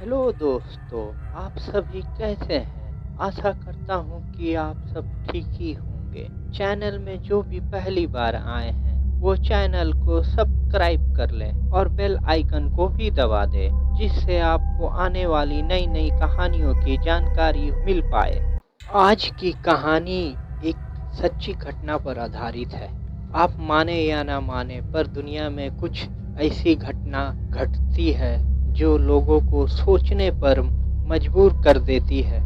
Hello दोस्तों, आप सभी कैसे हैं? आशा करता हूँ कि आप सब ठीक ही होंगे। चैनल में जो भी पहली बार आए हैं, वो चैनल को सब्सक्राइब कर लें और बेल आइकन को भी दबा दें, जिससे आपको आने वाली नई नई कहानियों की जानकारी मिल पाए। आज की कहानी एक सच्ची घटना पर आधारित है। आप माने या ना माने, पर दुनिया में कुछ ऐसी घटना घटती है जो लोगों को सोचने पर मजबूर कर देती है।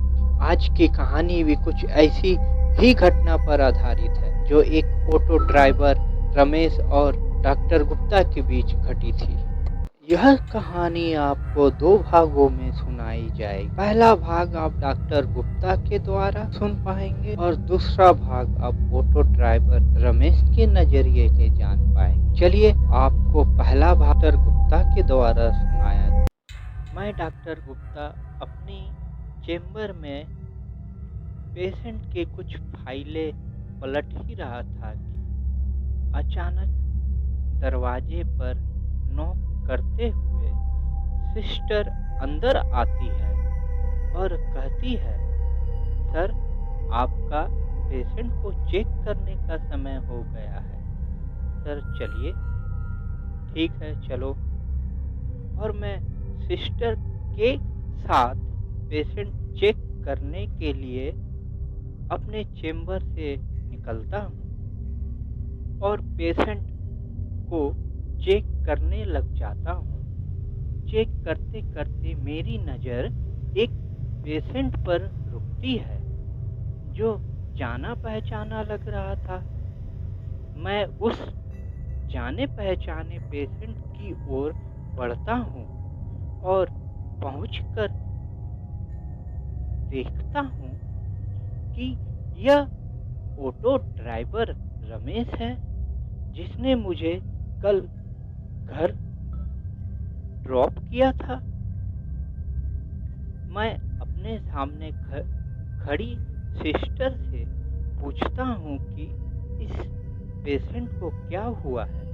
आज की कहानी भी कुछ ऐसी ही घटना पर आधारित है, जो एक ऑटो ड्राइवर रमेश और डॉक्टर गुप्ता के बीच घटी थी। यह कहानी आपको दो भागों में सुनाई जाएगी। पहला भाग आप डॉक्टर गुप्ता के द्वारा सुन पाएंगे और दूसरा भाग आप ऑटो ड्राइवर रमेश के नजरिए से जान पाएंगे। चलिए आपको पहला भाग डॉक्टर गुप्ता के द्वारा सुनाया। मैं डॉक्टर गुप्ता अपनी चेम्बर में पेशेंट के कुछ फाइलें पलट ही रहा था कि अचानक दरवाजे पर नॉक करते हुए सिस्टर अंदर आती है और कहती है, सर, आपका पेशेंट को चेक करने का समय हो गया है। सर चलिए, ठीक है, चलो। और मैं सिस्टर के साथ पेशेंट चेक करने के लिए अपने चेम्बर से निकलता हूँ और पेशेंट को चेक करने लग जाता हूँ। चेक करते करते मेरी नज़र एक पेशेंट पर रुकती है जो जाना पहचाना लग रहा था। मैं उस जाने पहचाने पेशेंट की ओर बढ़ता हूँ और पहुंचकर देखता हूँ कि यह ऑटो ड्राइवर रमेश है, जिसने मुझे कल घर ड्रॉप किया था। मैं अपने सामने खड़ी सिस्टर से पूछता हूँ कि इस पेशेंट को क्या हुआ है।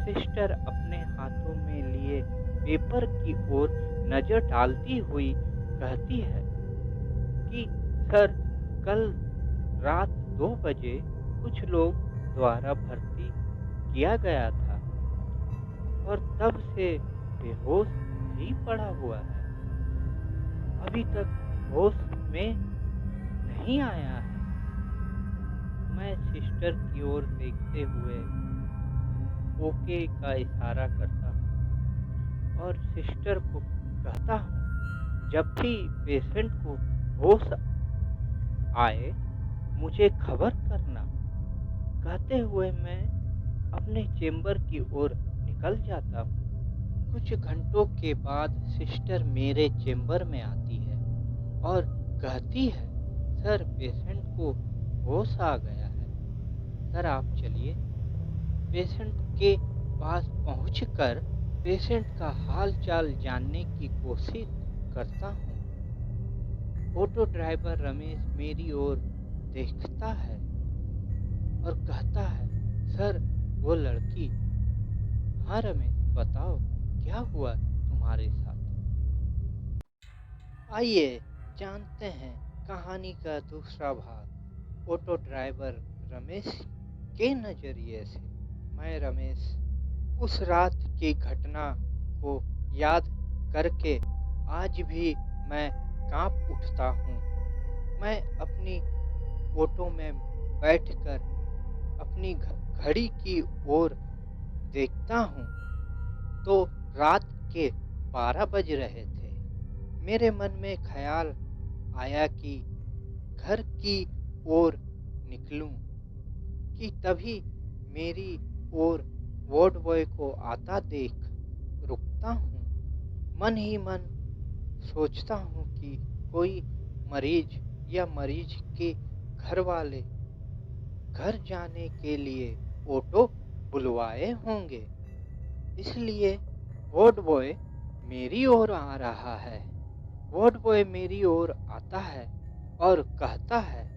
सिस्टर अपने हाथों में लिए पेपर की ओर नजर डालती हुई कहती है कि सर, कल रात 2 बजे कुछ लोग द्वारा भर्ती किया गया था और तब से बेहोश ही पड़ा हुआ है। अभी तक होश में नहीं आया है। मैं सिस्टर की ओर देखते हुए ओके का इशारा करता हूँ और सिस्टर को कहता हूँ, जब भी पेशेंट को होश आए मुझे खबर करना। कहते हुए मैं अपने चेम्बर की ओर निकल जाता हूँ। कुछ घंटों के बाद सिस्टर मेरे चेम्बर में आती है और कहती है, सर, पेशेंट को होश आ गया है। सर आप चलिए। पेशेंट के पास पहुंचकर पेशेंट का हाल चाल जानने की कोशिश करता हूँ। ऑटो ड्राइवर रमेश मेरी ओर देखता है और कहता है, सर, वो लड़की। हाँ रमेश, बताओ क्या हुआ तुम्हारे साथ। आइए जानते हैं कहानी का दूसरा भाग, ऑटो ड्राइवर रमेश के नजरिए से। मैं रमेश उस रात की घटना को याद करके आज भी मैं कांप उठता हूँ। मैं अपनी ऑटो में बैठकर अपनी घड़ी की ओर देखता हूँ तो रात के 12 बज रहे थे। मेरे मन में ख्याल आया कि घर की ओर निकलूं कि तभी मेरी ओर वार्ड बॉय को आता देख रुकता हूँ। मन ही मन सोचता हूँ कि कोई मरीज या मरीज के घर वाले घर जाने के लिए ऑटो बुलवाए होंगे, इसलिए वार्ड बॉय मेरी ओर आ रहा है। वार्ड बॉय मेरी ओर आता है और कहता है,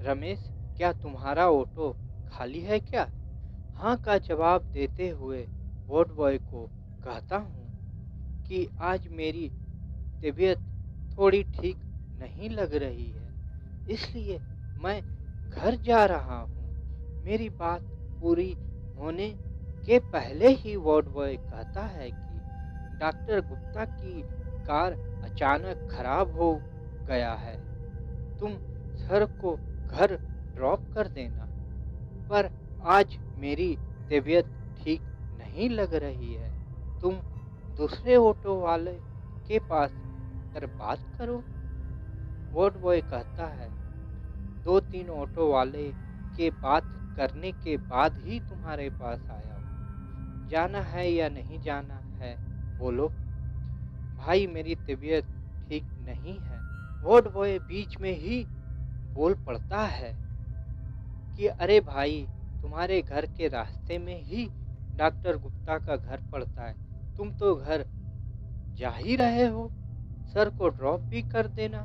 रमेश, क्या तुम्हारा ऑटो खाली है क्या? हाँ का जवाब देते हुए वार्ड बॉय को कहता हूँ कि आज मेरी तबीयत थोड़ी ठीक नहीं लग रही है, इसलिए मैं घर जा रहा हूँ। मेरी बात पूरी होने के पहले ही वार्ड बॉय कहता है कि डॉक्टर गुप्ता की कार अचानक खराब हो गया है। तुम सर को घर ड्रॉप कर देना। पर आज मेरी तबीयत ठीक नहीं लग रही है। तुम दूसरे ऑटो वाले के पास कर बात करो। वार्ड बॉय कहता है, 2-3 ऑटो वाले के बात करने के बाद ही तुम्हारे पास आया हूँ। जाना है या नहीं जाना है, बोलो। भाई मेरी तबीयत ठीक नहीं है। वार्ड बॉय बीच में ही बोल पड़ता है कि अरे भाई, तुम्हारे घर के रास्ते में ही डॉक्टर गुप्ता का घर पड़ता है। तुम तो घर जा ही रहे हो, सर को ड्रॉप भी कर देना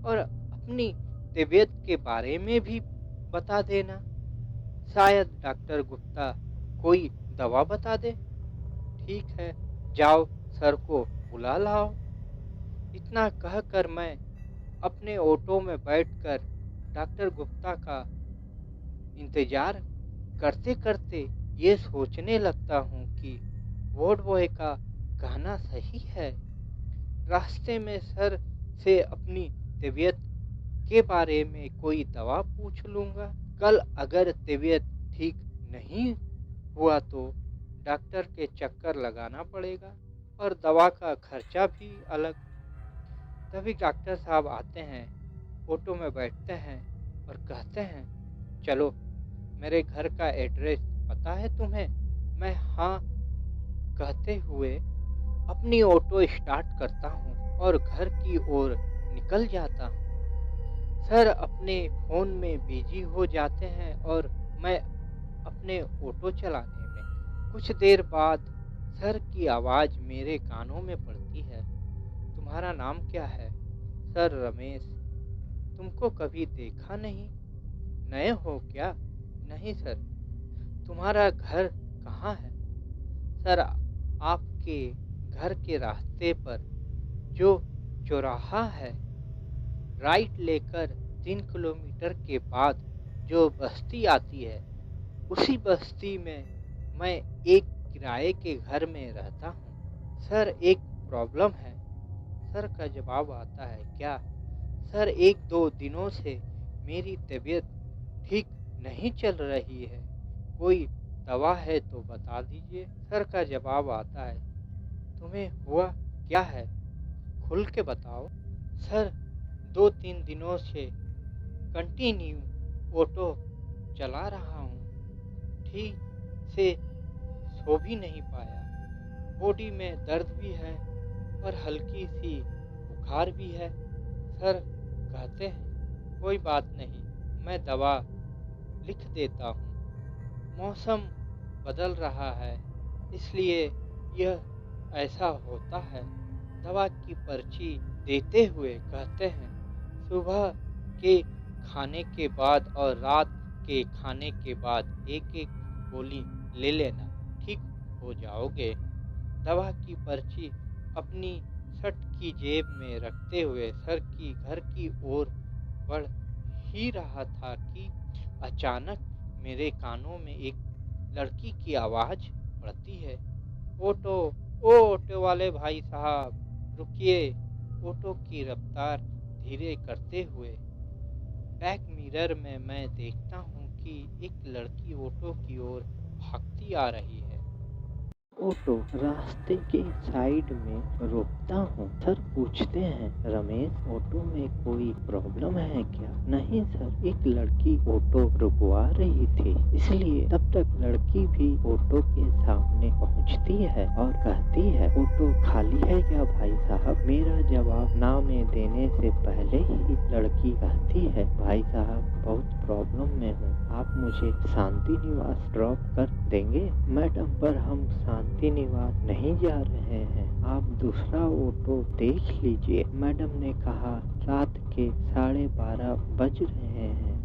और अपनी तबीयत के बारे में भी बता देना। शायद डॉक्टर गुप्ता कोई दवा बता दे। ठीक है, जाओ सर को बुला लाओ। इतना कहकर मैं अपने ऑटो में बैठकर डॉक्टर गुप्ता का इंतजार करते करते ये सोचने लगता हूँ कि वार्ड बॉय का कहना सही है। रास्ते में सर से अपनी तबीयत के बारे में कोई दवा पूछ लूँगा। कल अगर तबीयत ठीक नहीं हुआ तो डॉक्टर के चक्कर लगाना पड़ेगा और दवा का खर्चा भी अलग। तभी डॉक्टर साहब आते हैं, ऑटो में बैठते हैं और कहते हैं, चलो मेरे घर का एड्रेस पता है तुम्हें? मैं हाँ कहते हुए अपनी ऑटो स्टार्ट करता हूँ और घर की ओर निकल जाता हूँ। सर अपने फ़ोन में बिजी हो जाते हैं और मैं अपने ऑटो चलाने में। कुछ देर बाद सर की आवाज़ मेरे कानों में पड़ती है, तुम्हारा नाम क्या है? सर रमेश। तुमको कभी देखा नहीं, नए हो क्या? नहीं सर। तुम्हारा घर कहाँ है? सर आपके घर के रास्ते पर जो चौराहा है, राइट लेकर 3 किलोमीटर के बाद जो बस्ती आती है, उसी बस्ती में मैं एक किराए के घर में रहता हूँ। सर एक प्रॉब्लम है। सर का जवाब आता है, क्या? सर 1-2 दिनों से मेरी तबीयत ठीक नहीं चल रही है, कोई दवा है तो बता दीजिए। सर का जवाब आता है, तुम्हें हुआ क्या है, खुल के बताओ। सर 2-3 दिनों से कंटिन्यू ऑटो चला रहा हूँ, ठीक से सो भी नहीं पाया, बॉडी में दर्द भी है और हल्की सी बुखार भी है। सर कहते हैं, कोई बात नहीं, मैं दवा लिख देता हूँ। मौसम बदल रहा है, इसलिए यह ऐसा होता है। दवा की पर्ची देते हुए कहते हैं, सुबह के खाने के बाद और रात के खाने के बाद एक-एक गोली ले लेना, ठीक हो जाओगे। दवा की पर्ची अपनी शर्ट की जेब में रखते हुए सर की घर की ओर बढ़ ही रहा था कि अचानक मेरे कानों में एक लड़की की आवाज़ पड़ती है, ऑटो, ओ ऑटो वाले भाई साहब, रुकिए। ऑटो की रफ्तार धीरे करते हुए बैक मिरर में मैं देखता हूँ कि एक लड़की ऑटो की ओर भागती आ रही है। ऑटो रास्ते के साइड में रोकता हूँ। सर पूछते हैं, रमेश ऑटो में कोई प्रॉब्लम है क्या? नहीं सर, एक लड़की ऑटो रुकवा रही थी, इसलिए तब तक लड़की भी ऑटो के सामने पहुँचती है और कहती है, ऑटो खाली है क्या भाई साहब? मेरा जवाब ना में देने से पहले ही लड़की कहती है, भाई साहब बहुत प्रॉब्लम में हूँ, आप मुझे शांति निवास ड्रॉप कर देंगे? मैडम पर हम शांति निवास नहीं जा रहे हैं, आप दूसरा ऑटो देख लीजिए। मैडम ने कहा रात के 12:30 बज रहे हैं,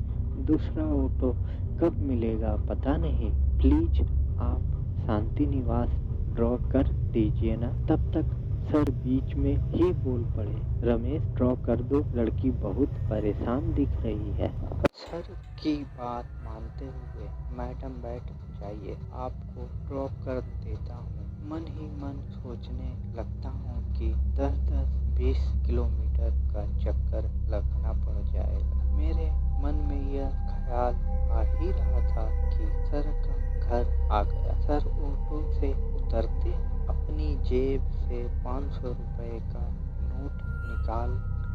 दूसरा ऑटो कब मिलेगा पता नहीं, प्लीज आप शांति निवास ड्रॉप कर दीजिए ना। तब तक सर बीच में ही बोल पड़े, रमेश ड्रॉप कर दो, लड़की बहुत परेशान दिख रही है। सर की बात मानते हुए मैडम बैठ जाइए, आपको ड्रॉप कर देता हूँ। मन ही मन सोचने लगता हूँ कि 10-20 किलोमीटर का चक्कर लगाना पड़ जाएगा। मेरे मन में यह ख्याल आ ही रहा था कि सर का घर आ गया। सर ऑटो से उतरते अपनी जेब से 500 रुपए का नोट निकाल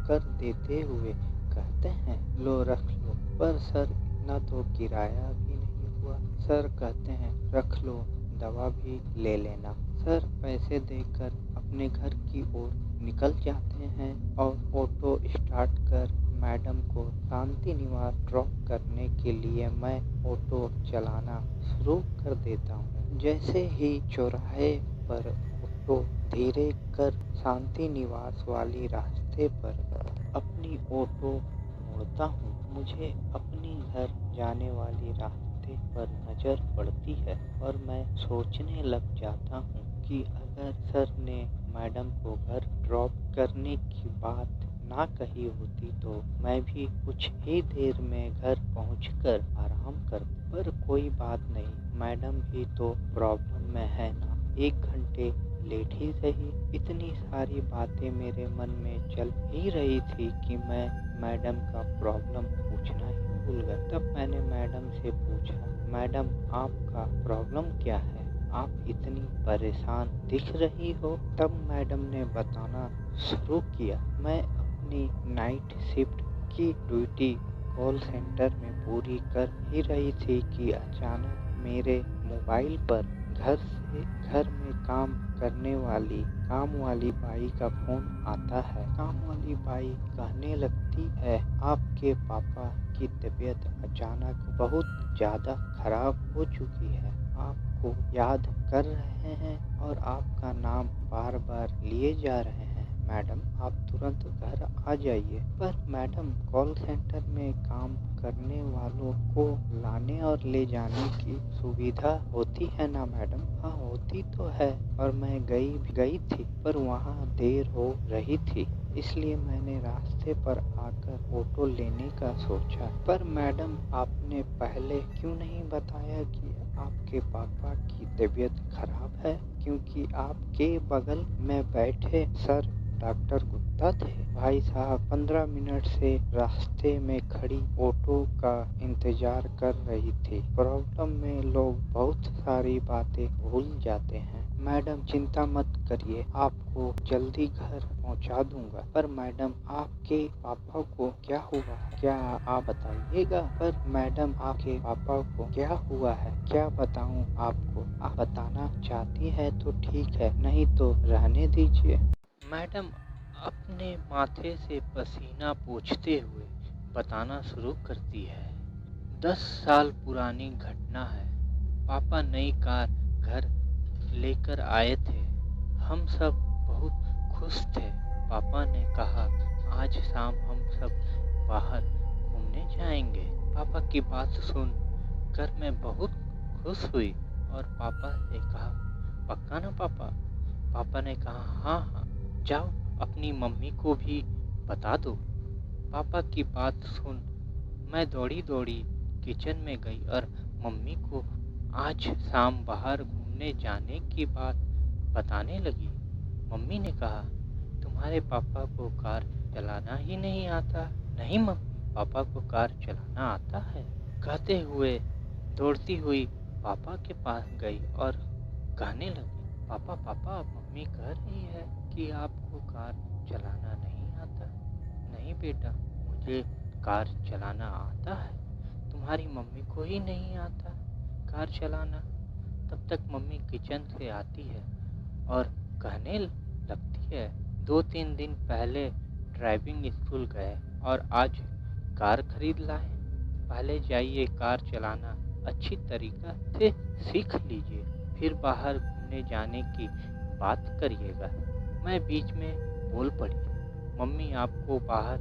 कर देते हुए कहते हैं, लो रख लो। पर सर इतना तो किराया भी नहीं हुआ। सर कहते हैं, रख लो, दवा भी ले लेना। सर पैसे देकर अपने घर की ओर निकल जाते हैं और ऑटो स्टार्ट कर मैडम को शांति निवास ड्रॉप करने के लिए मैं ऑटो चलाना शुरू कर देता हूँ। जैसे ही चौराहे पर ऑटो धीरे कर शांति निवास वाली रास्ते पर अपनी ऑटो मोड़ता हूँ, मुझे अपनी घर जाने वाली रास्ते पर नजर पड़ती है और मैं सोचने लग जाता हूँ कि अगर सर ने मैडम को घर ड्रॉप करने की बात ना कही होती तो मैं भी कुछ ही देर में घर पहुंचकर आराम कर। पर कोई बात नहीं, मैडम भी तो प्रॉब्लम में है ना, 1 घंटे लेट ही सही। इतनी सारी बातें मेरे मन में चल ही रही थी कि मैं मैडम का प्रॉब्लम पूछना ही भूल गया। तब मैंने मैडम से पूछा, मैडम आपका प्रॉब्लम क्या है, आप इतनी परेशान दिख रही हो। तब मैडम ने बताना शुरू किया, मैं अपनी नाइट शिफ्ट की ड्यूटी कॉल सेंटर में पूरी कर ही रही थी कि अचानक मेरे मोबाइल पर घर में काम करने वाली काम वाली बाई का फोन आता है। काम वाली बाई कहने लगती है, आपके पापा की तबीयत अचानक बहुत ज़्यादा खराब हो चुकी है, आपको याद कर रहे हैं और आपका नाम बार बार लिए जा रहे हैं। मैडम आप तुरंत घर आ जाइए। पर मैडम कॉल सेंटर में काम करने वालों को लाने और ले जाने की सुविधा होती है ना मैडम? हाँ होती तो है और मैं गई थी, पर वहाँ देर हो रही थी, इसलिए मैंने रास्ते पर आकर ऑटो लेने का सोचा। पर मैडम आपने पहले क्यों नहीं बताया कि आपके पापा की तबीयत खराब है? क्योंकि आपके बगल में बैठे सर डॉक्टर गुप्ता थे। भाई साहब 15 मिनट से रास्ते में खड़ी ऑटो का इंतजार कर रही थी। प्रॉब्लम में लोग बहुत सारी बातें भूल जाते हैं। मैडम चिंता मत करिए, आपको जल्दी घर पहुंचा दूंगा। पर मैडम आपके पापा को क्या हुआ है, क्या आप बताइएगा? पर मैडम आपके पापा को क्या हुआ है, क्या बताऊं आपको? आप बताना चाहती है तो ठीक है, नहीं तो रहने दीजिए। मैडम अपने माथे से पसीना पोंछते हुए बताना शुरू करती है, 10 साल पुरानी घटना है। पापा नई कार घर लेकर आए थे। हम सब बहुत खुश थे। पापा ने कहा, आज शाम हम सब बाहर घूमने जाएंगे। पापा की बात सुन कर मैं बहुत खुश हुई और पापा से कहा, पक्का ना पापा? पापा ने कहा, हाँ हाँ, जाओ अपनी मम्मी को भी बता दो। पापा की बात सुन मैं दौड़ी दौड़ी किचन में गई और मम्मी को आज शाम बाहर घूमने जाने की बात बताने लगी। मम्मी ने कहा, तुम्हारे पापा को कार चलाना ही नहीं आता? नहीं मम्मी, पापा को कार चलाना आता है। कहते हुए दौड़ती हुई पापा के पास गई और कहने लगी, पापा पापा मम्मी कह रही है कि आपको कार चलाना नहीं आता। नहीं बेटा, मुझे कार चलाना आता है, तुम्हारी मम्मी को ही नहीं आता कार चलाना। तब तक मम्मी किचन से आती है और कहने लगती है, 2-3 दिन पहले ड्राइविंग स्कूल गए और आज कार खरीद लाए। पहले जाइए कार चलाना अच्छी तरीका से सीख लीजिए, फिर बाहर घूमने जाने की बात करिएगा। मैं बीच में बोल पड़ी, मम्मी आपको बाहर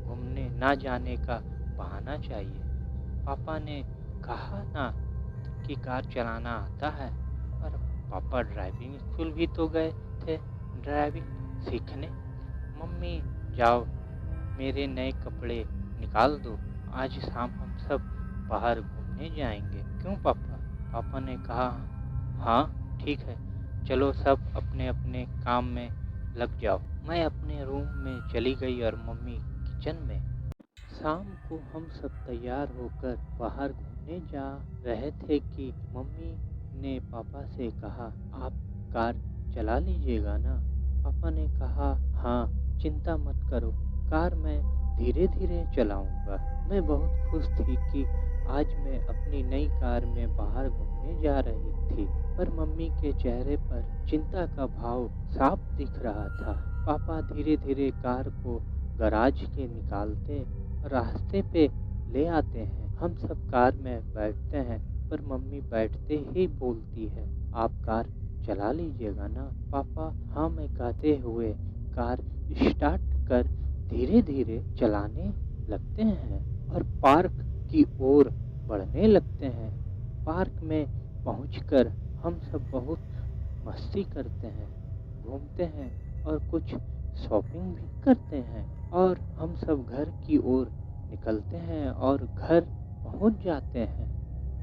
घूमने ना जाने का बहाना चाहिए। पापा ने कहा ना कि कार चलाना आता है, पर पापा ड्राइविंग स्कूल भी तो गए थे। ड्राइविंग सीखने। मम्मी जाओ मेरे नए कपड़े निकाल दो, आज शाम हम सब बाहर घूमने जाएंगे। क्यों पापा? पापा ने कहा हाँ ठीक है, चलो सब अपने अपने काम में लग जाओ। मैं अपने रूम में चली गई और मम्मी किचन में। शाम को हम सब तैयार होकर बाहर घूमने जा रहे थे कि मम्मी ने पापा से कहा आप कार चला लीजिएगा ना। पापा ने कहा हाँ चिंता मत करो, कार मैं धीरे धीरे चलाऊंगा। मैं बहुत खुश थी कि आज मैं अपनी नई कार में बाहर घूमने जा रही थी, पर मम्मी के चेहरे पर चिंता का भाव साफ दिख रहा था। पापा धीरे धीरे कार को गराज के निकालते रास्ते पे ले आते हैं। हम सब कार में बैठते हैं, पर मम्मी बैठते ही बोलती है आप कार चला लीजिएगा ना। पापा हाँ मैं कहते हुए कार स्टार्ट कर धीरे धीरे चलाने लगते हैं और पार्क की ओर बढ़ने लगते हैं। पार्क में पहुंचकर हम सब बहुत मस्ती करते हैं, घूमते हैं और कुछ शॉपिंग भी करते हैं और हम सब घर की ओर निकलते हैं और घर पहुंच जाते हैं।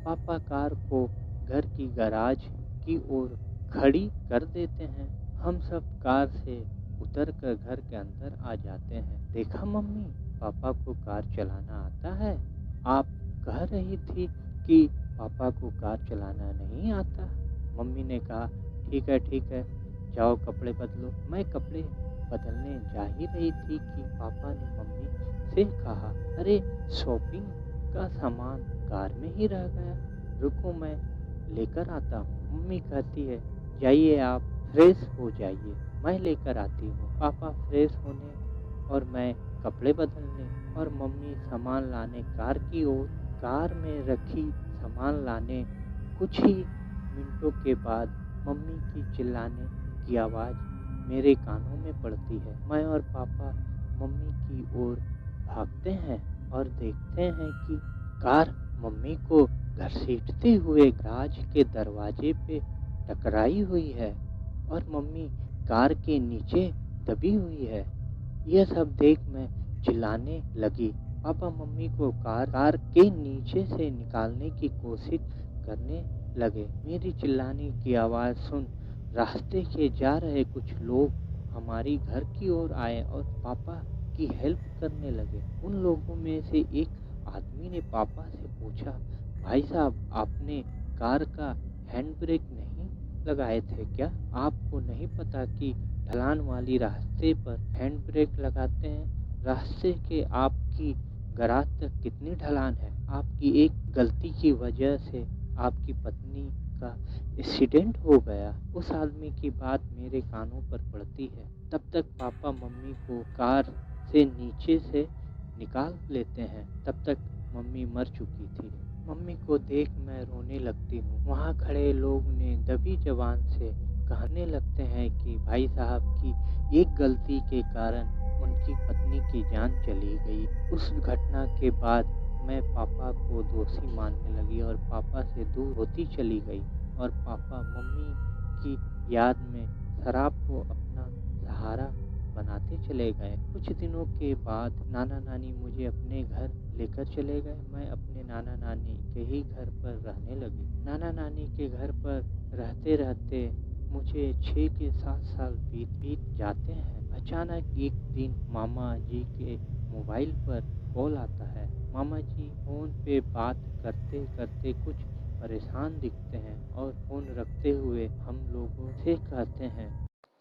पापा कार को घर की गैराज की ओर खड़ी कर देते हैं। हम सब कार से उतर कर घर के अंदर आ जाते हैं। देखा मम्मी, पापा को कार चलाना आता है। आप कह रही थी कि पापा को कार चलाना नहीं आता। मम्मी ने कहा ठीक है जाओ कपड़े बदलो। मैं कपड़े बदलने जा ही रही थी कि पापा ने मम्मी से कहा अरे शॉपिंग का सामान कार में ही रह गया, रुको मैं लेकर आता हूँ। मम्मी कहती है जाइए आप फ्रेश हो जाइए, मैं लेकर आती हूँ। पापा फ्रेश होने और मैं कपड़े बदलने और मम्मी सामान लाने कार की ओर। कार में रखी सामान लाने कुछ ही मिनटों के बाद मम्मी की चिल्लाने की आवाज़ मेरे कानों में पड़ती है। मैं और पापा मम्मी की ओर भागते हैं और देखते हैं कि कार मम्मी को घसीटते हुए गैराज के दरवाजे पे टकराई हुई है और मम्मी कार के नीचे दबी हुई है। यह सब देख मैं चिल्लाने लगी। पापा मम्मी को कार के नीचे से निकालने की कोशिश करने लगे। मेरी चिल्लाने की आवाज़ सुन रास्ते के जा रहे कुछ लोग हमारी घर की ओर आए और पापा की हेल्प करने लगे। उन लोगों में से एक आदमी ने पापा से पूछा भाई साहब आपने कार का हैंड ब्रेक नहीं लगाए थे क्या? आपको नहीं पता कि ढलान वाली रास्ते पर हैंड ब्रेक लगाते हैं? रास्ते के आपकी गैराज तक कितनी ढलान है? आपकी एक गलती की वजह से आपकी पत्नी का एक्सीडेंट हो गया। उस आदमी की बात मेरे कानों पर पड़ती है। तब तक पापा मम्मी को कार से नीचे से निकाल लेते हैं। तब तक मम्मी मर चुकी थी। मम्मी को देख मैं रोने लगती हूँ। वहाँ खड़े लोग ने दबी जबान से कहने लगते हैं कि भाई साहब की एक गलती के कारण उनकी पत्नी की जान चली गई। उस घटना के बाद मैं पापा को दोषी मानने लगी और पापा से दूर होती चली गई और पापा मम्मी की याद में शराब को अपना सहारा बनाते चले गए। कुछ दिनों के बाद नाना नानी मुझे अपने घर लेकर चले गए। मैं अपने नाना नानी के ही घर पर रहने लगी। नाना नानी के घर पर रहते रहते मुझे 6 के 7 साल बीत जाते हैं। अचानक एक दिन मामा जी के मोबाइल पर कॉल आता है। मामा जी फोन पे बात करते करते कुछ परेशान दिखते हैं और फोन रखते हुए हम लोगों से कहते हैं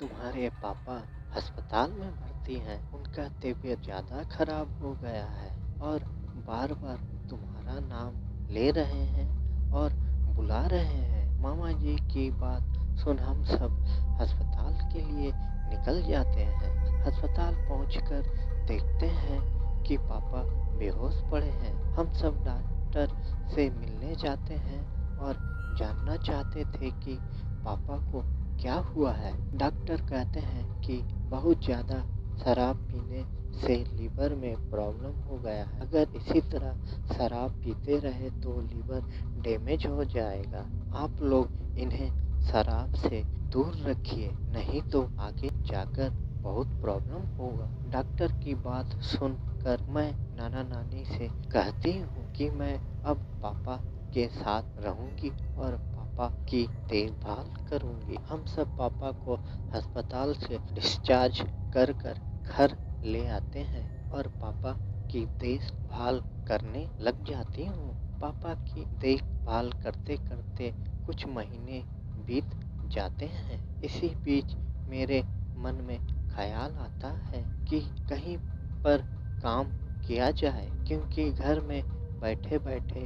तुम्हारे पापा अस्पताल में भर्ती हैं, उनका तबीयत ज़्यादा खराब हो गया है और बार बार तुम्हारा नाम ले रहे हैं और बुला रहे हैं। मामा जी की बात सुन हम सब अस्पताल के लिए निकल जाते हैं। अस्पताल पहुंचकर देखते हैं कि पापा बेहोश पड़े हैं। हम सब डॉक्टर से मिलने जाते हैं और जानना चाहते थे कि पापा को क्या हुआ है। डॉक्टर कहते हैं कि बहुत ज़्यादा शराब पीने से लीवर में प्रॉब्लम हो गया है। अगर इसी तरह शराब पीते रहे तो लीवर डैमेज हो जाएगा। आप लोग इन्हें शराब से दूर रखिए, नहीं तो आगे जाकर बहुत प्रॉब्लम होगा। डॉक्टर की बात सुनकर मैं नाना नानी से कहती हूँ कि मैं अब पापा के साथ रहूँगी और पापा की देखभाल करूँगी। हम सब पापा को अस्पताल से डिस्चार्ज कर कर घर ले आते हैं और पापा की देखभाल करने लग जाती हूँ। पापा की देखभाल करते करते कुछ महीने बीत जाते हैं। इसी बीच मेरे मन में ख्याल आता है कि कहीं पर काम किया जाए, क्योंकि घर में बैठे बैठे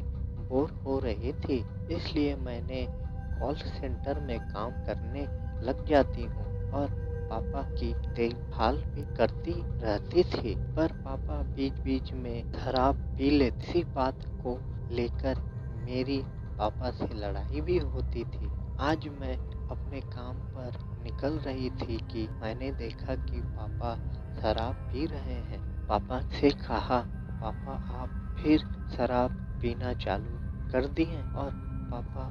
बोर हो रही थी। इसलिए मैंने कॉल सेंटर में काम करने लग जाती हूँ और पापा की देखभाल भी करती रहती थी। पर पापा बीच बीच में शराब पी लेते। इसी बात को लेकर मेरी पापा से लड़ाई भी होती थी। आज मैं अपने काम पर निकल रही थी कि मैंने देखा कि पापा शराब पी रहे हैं। पापा से कहा, पापा आप फिर शराब पीना चालू कर दिए और पापा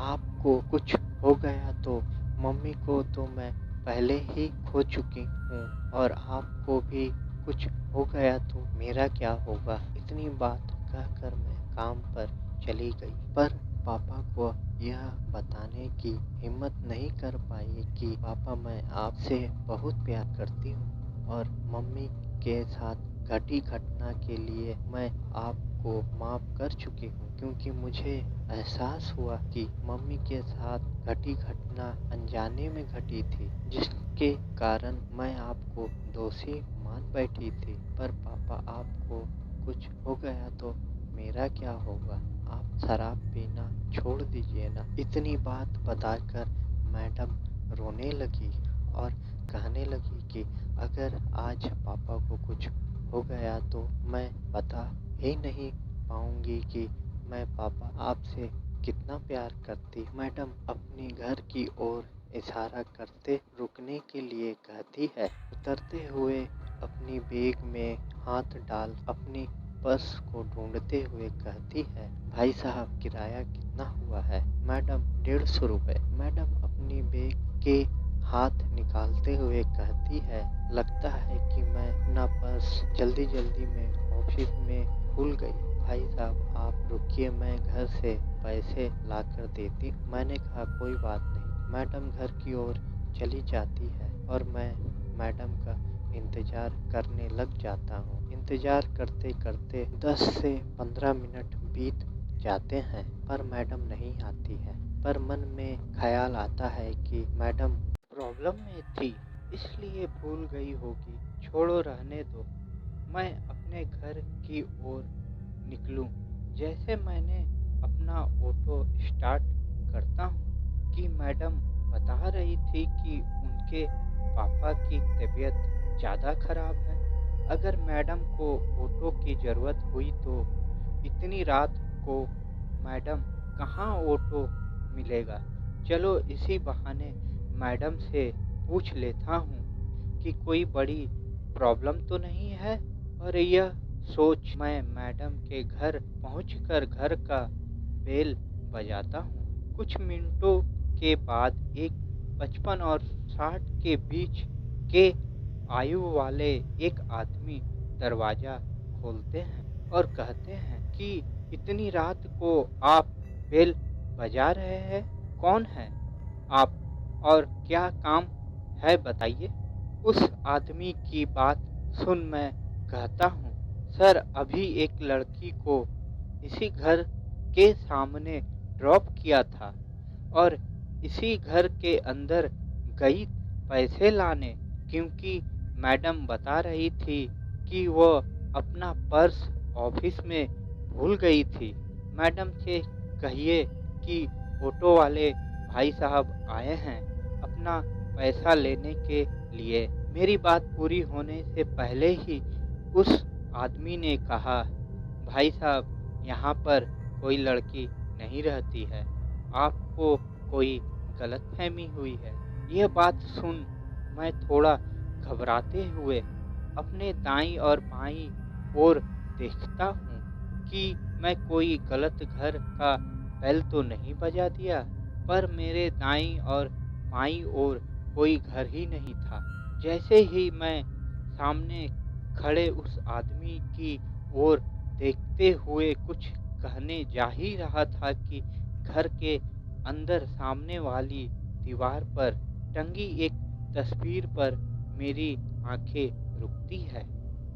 आपको कुछ हो गया तो मम्मी को तो मैं पहले ही खो चुकी हूँ और आपको भी कुछ हो गया तो मेरा क्या होगा। इतनी बात कहकर मैं काम पर चली गई, पर पापा को यह बताने की हिम्मत नहीं कर पाई कि पापा मैं आपसे बहुत प्यार करती हूँ और मम्मी के साथ घटी घटना के लिए मैं आपको माफ कर चुकी हूँ, क्योंकि मुझे एहसास हुआ कि मम्मी के साथ घटी घटना अनजाने में घटी थी, जिसके कारण मैं आपको दोषी मान बैठी थी। पर पापा आपको कुछ हो गया तो मेरा क्या होगा, आप शराब पीना छोड़ दीजिए ना। इतनी बात बताकर मैडम रोने लगी और कहने लगी कि अगर आज पापा को कुछ हो गया तो मैं बता ही नहीं पाऊंगी कि मैं पापा आपसे कितना प्यार करती। मैडम अपनी घर की ओर इशारा करते रुकने के लिए कहती है। उतरते हुए अपनी बैग में हाथ डाल अपनी पर्स को ढूंढते हुए कहती है, भाई साहब किराया कितना हुआ है। मैडम 150 रुपए। मैडम अपनी बैग के हाथ निकालते हुए कहती है, लगता है कि मैं अपना पर्स जल्दी जल्दी में ऑफिस में भूल गई। भाई साहब आप रुकिए, मैं घर से पैसे ला कर देती। मैंने कहा कोई बात नहीं। मैडम घर की ओर चली जाती है और मैं मैडम का इंतजार करने लग जाता हूँ। इंतजार करते करते 10 से 15 मिनट बीत जाते हैं, पर मैडम नहीं आती है। पर मन में ख्याल आता है कि मैडम प्रॉब्लम में थी इसलिए भूल गई होगी, छोड़ो रहने दो। मैं अपने घर की ओर निकलूं। जैसे मैंने अपना ऑटो स्टार्ट करता हूँ कि मैडम बता रही थी कि उनके पापा की तबीयत ज़्यादा खराब है। अगर मैडम को ऑटो की ज़रूरत हुई तो इतनी रात को मैडम कहाँ ऑटो मिलेगा। चलो इसी बहाने मैडम से पूछ लेता हूँ कि कोई बड़ी प्रॉब्लम तो नहीं है। और यह सोच मैं मैडम के घर पहुंचकर घर का बेल बजाता हूँ। कुछ मिनटों के बाद एक 55 और 60 के बीच के आयु वाले एक आदमी दरवाजा खोलते हैं और कहते हैं कि इतनी रात को आप बेल बजा रहे हैं, कौन है आप और क्या काम है बताइए। उस आदमी की बात सुन मैं कहता हूँ, सर अभी एक लड़की को इसी घर के सामने ड्रॉप किया था और इसी घर के अंदर गई पैसे लाने, क्योंकि मैडम बता रही थी कि वो अपना पर्स ऑफिस में भूल गई थी। मैडम से कहिए कि ऑटो वाले भाई साहब आए हैं अपना पैसा लेने के लिए। मेरी बात पूरी होने से पहले ही उस आदमी ने कहा, भाई साहब यहाँ पर कोई लड़की नहीं रहती है, आपको कोई गलतफहमी हुई है। यह बात सुन मैं थोड़ा घबराते हुए अपने दाईं और बाईं ओर देखता हूँ कि मैं कोई गलत घर का बेल तो नहीं बजा दिया। पर मेरे दाईं और बाईं ओर कोई घर ही नहीं था। जैसे ही मैं सामने खड़े उस आदमी की ओर देखते हुए कुछ कहने जा ही रहा था कि घर के अंदर सामने वाली दीवार पर टंगी एक तस्वीर पर मेरी आंखें रुकती है।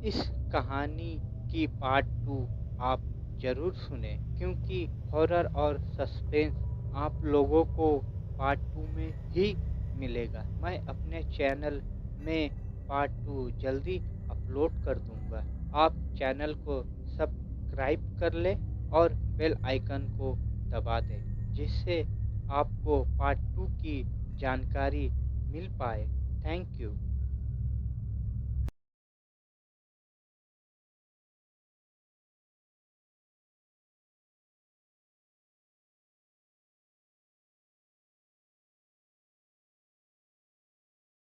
इस कहानी की पार्ट 2 आप ज़रूर सुनें, क्योंकि हॉरर और सस्पेंस आप लोगों को पार्ट 2 में ही मिलेगा। मैं अपने चैनल में पार्ट 2 जल्दी अपलोड कर दूँगा। आप चैनल को सब्सक्राइब कर लें और बेल आइकन को दबा दें, जिससे आपको पार्ट 2 की जानकारी मिल पाए। Thank you.